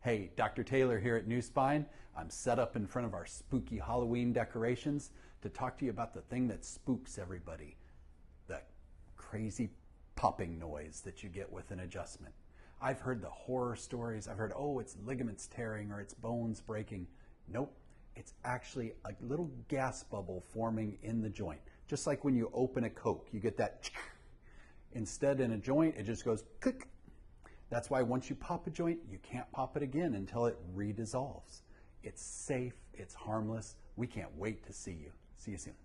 Hey, Dr. Taylor here at NuSpine. I'm set up in front of our spooky Halloween decorations to talk to you about the thing that spooks everybody, that crazy popping noise that you get with an adjustment. I've heard the horror stories. I've heard, oh, it's ligaments tearing or it's bones breaking. Nope, it's actually a little gas bubble forming in the joint. Just like when you open a Coke, you get that. Instead, in a joint, it just goes click. That's why once you pop a joint, you can't pop it again until it redissolves. It's safe, it's harmless. We can't wait to see you. See you soon.